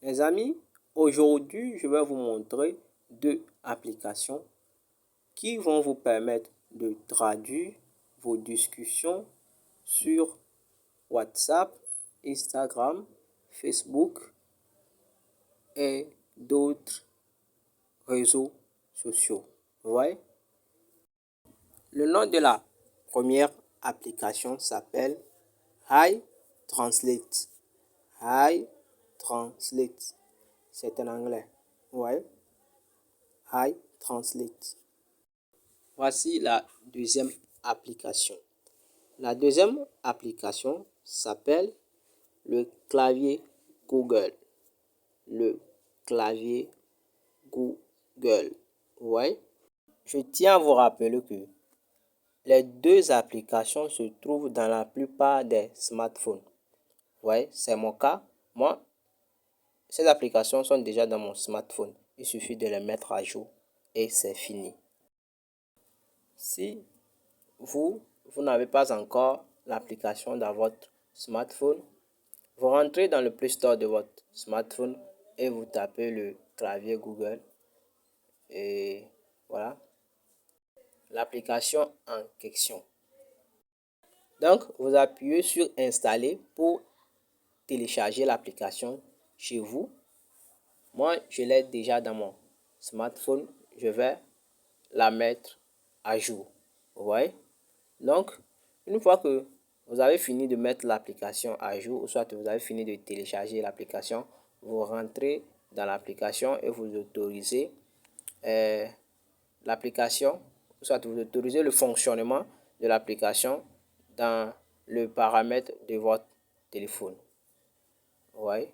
Les amis, aujourd'hui, je vais vous montrer deux applications qui vont vous permettre de traduire vos discussions sur WhatsApp, Instagram, Facebook et d'autres réseaux sociaux. Vous voyez? Le nom de la première application s'appelle Hi Translate. Hi Translate. C'est en anglais. Ouais. Hi Translate. Voici la deuxième application. La deuxième application s'appelle le clavier Google. Le clavier Google. Ouais. Je tiens à vous rappeler que les deux applications se trouvent dans la plupart des smartphones. Ouais, c'est mon cas. Moi, ces applications sont déjà dans mon smartphone. Il suffit de les mettre à jour et c'est fini. Si vous n'avez pas encore l'application dans votre smartphone, vous rentrez dans le Play Store de votre smartphone et vous tapez le clavier Google. Et voilà l'application en question. Donc, vous appuyez sur Installer pour télécharger l'application chez vous. Moi, je l'ai déjà dans mon smartphone. Je vais la mettre à jour. Vous voyez? Donc, une fois que vous avez fini de mettre l'application à jour, ou soit vous avez fini de télécharger l'application, vous rentrez dans l'application et vous autorisez l'application, soit vous autorisez le fonctionnement de l'application dans le paramètre de votre téléphone. Vous voyez?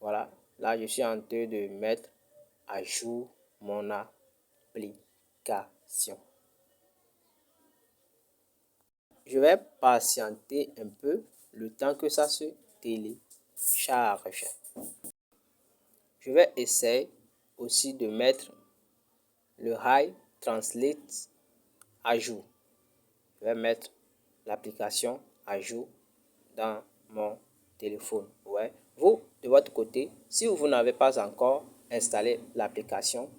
Voilà. Là, je suis en train de mettre à jour mon application. Je vais patienter un peu le temps que ça se télécharge. Je vais essayer aussi de mettre le Hi Translate à jour. Je vais mettre l'application à jour dans mon téléphone. Ouais. Vous, de votre côté, si vous n'avez pas encore installé l'application,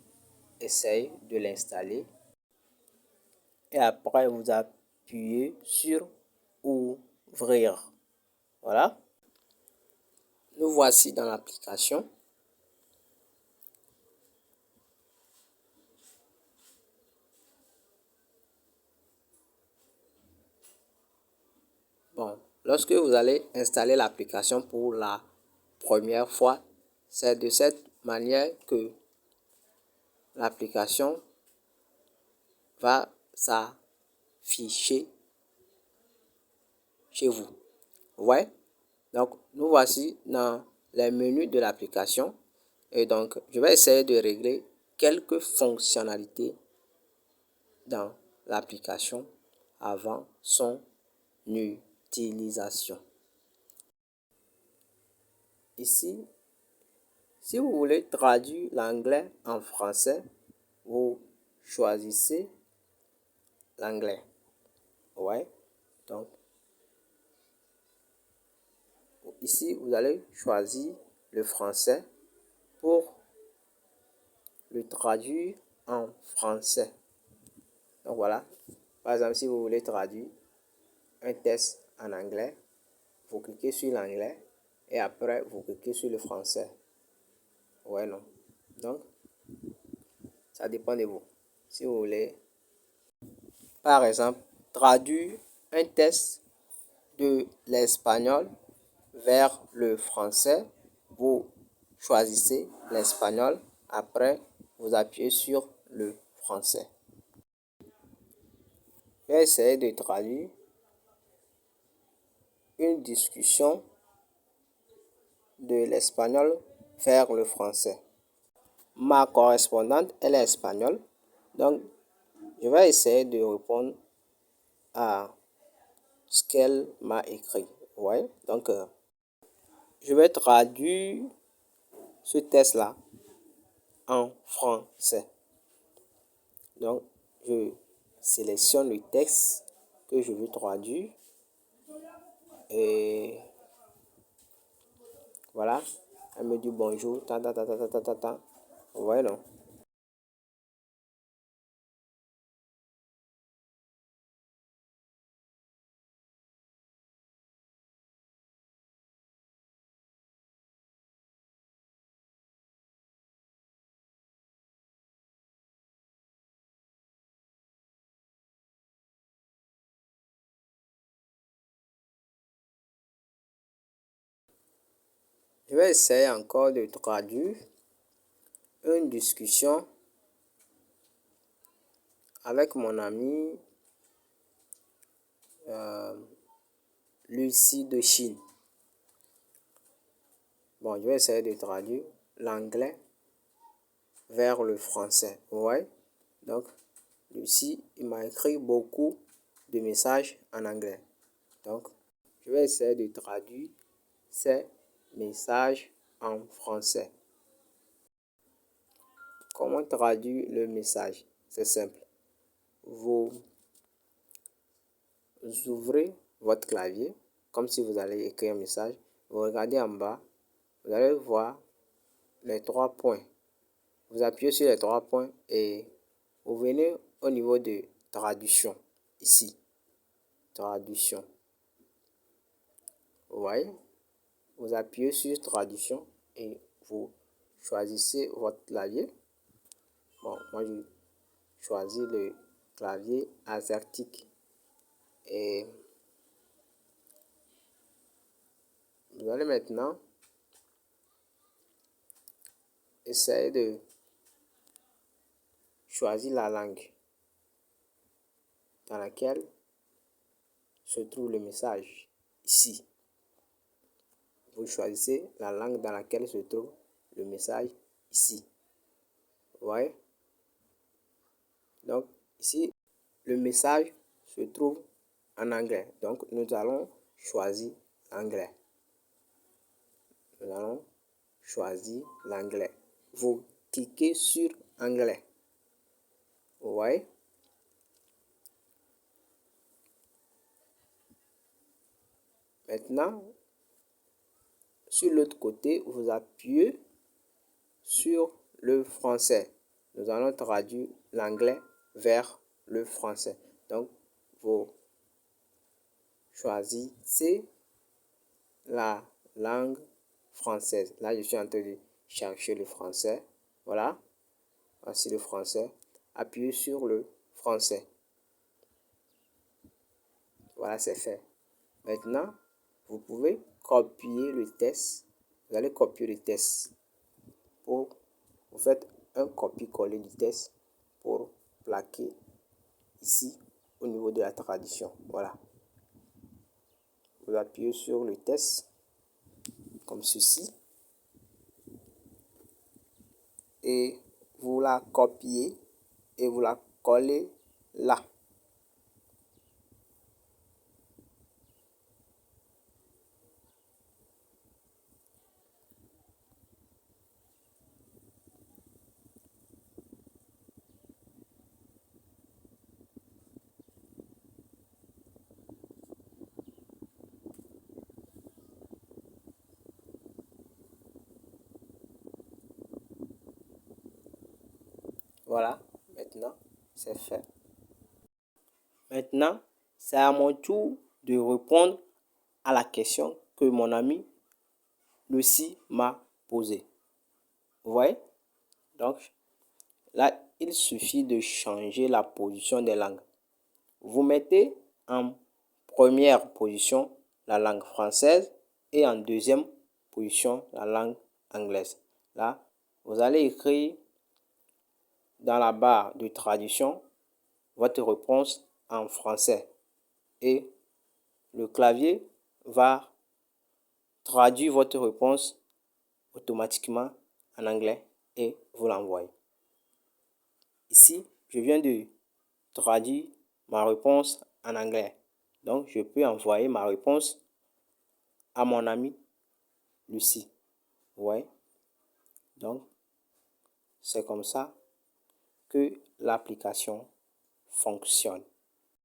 essayez de l'installer. Et après, vous appuyez sur Ouvrir. Voilà. Nous voici dans l'application. Bon, lorsque vous allez installer l'application pour la première fois, c'est de cette manière que l'application va s'afficher chez vous. Ouais. Donc, nous voici dans les menus de l'application. Et donc, je vais essayer de régler quelques fonctionnalités dans l'application avant son utilisation. Ici, si vous voulez traduire l'anglais en français, vous choisissez l'anglais. Ouais. Donc, ici, vous allez choisir le français pour le traduire en français. Donc voilà. Par exemple, si vous voulez traduire un test en anglais, vous cliquez sur l'anglais et après vous cliquez sur le français. Ouais, non. Donc, ça dépend de vous. Si vous voulez, par exemple, traduire un test de l'espagnol vers le français, vous choisissez l'espagnol. Après, vous appuyez sur le français. Je vais essayer de traduire une discussion de l'espagnol vers le français. Ma correspondante, elle est espagnole. Donc, je vais essayer de répondre à ce qu'elle m'a écrit. Ouais. Donc, je vais traduire ce test-là en français. Donc, je sélectionne le texte que je veux traduire. Et Voilà. Elle me dit bonjour. Vous voyez, non? Je vais essayer encore de traduire une discussion avec mon amie Lucie de Chine. Bon, je vais essayer de traduire l'anglais vers le français. Ouais. Donc, Lucie, il m'a écrit beaucoup de messages en anglais. Donc, je vais essayer de traduire ces messages en français. Comment traduire le message? C'est simple. Vous ouvrez votre clavier, comme si vous allez écrire un message. Vous regardez en bas, vous allez voir les 3 points. Vous appuyez sur les 3 points et vous venez au niveau de traduction. Ici, traduction. Vous voyez? Vous appuyez sur traduction et vous choisissez votre clavier. Bon, moi je choisis le clavier AZERTY et vous allez maintenant essayer de choisir la langue dans laquelle se trouve le message. Ici, vous choisissez la langue dans laquelle se trouve le message ici. Vous voyez? Donc, ici, le message se trouve en anglais. Donc, nous allons choisir l'anglais. Nous allons choisir l'anglais. Vous cliquez sur anglais. Vous voyez? Maintenant, sur l'autre côté, vous appuyez sur le français. Nous allons traduire l'anglais vers le français. Donc, vous choisissez la langue française. Là, je suis en train de chercher le français. Voilà. Voici le français. Appuyez sur le français. Voilà, c'est fait. Maintenant, vous pouvez copier le texte. Vous allez copier le texte. Vous faites un copier-coller du texte pour plaquer ici au niveau de la traduction. Voilà. Vous appuyez sur le texte comme ceci et vous la copiez et vous la collez là. Voilà, maintenant c'est fait. Maintenant, c'est à mon tour de répondre à la question que mon ami Lucie m'a posée. Vous voyez? Donc, là, il suffit de changer la position des langues. Vous mettez en première position la langue française et en deuxième position la langue anglaise. Là, vous allez écrire dans la barre de traduction votre réponse en français et le clavier va traduire votre réponse automatiquement en anglais et vous l'envoyez. Ici, je viens de traduire ma réponse en anglais. Donc, je peux envoyer ma réponse à mon amie Lucie. Ouais. Donc, c'est comme ça que l'application fonctionne.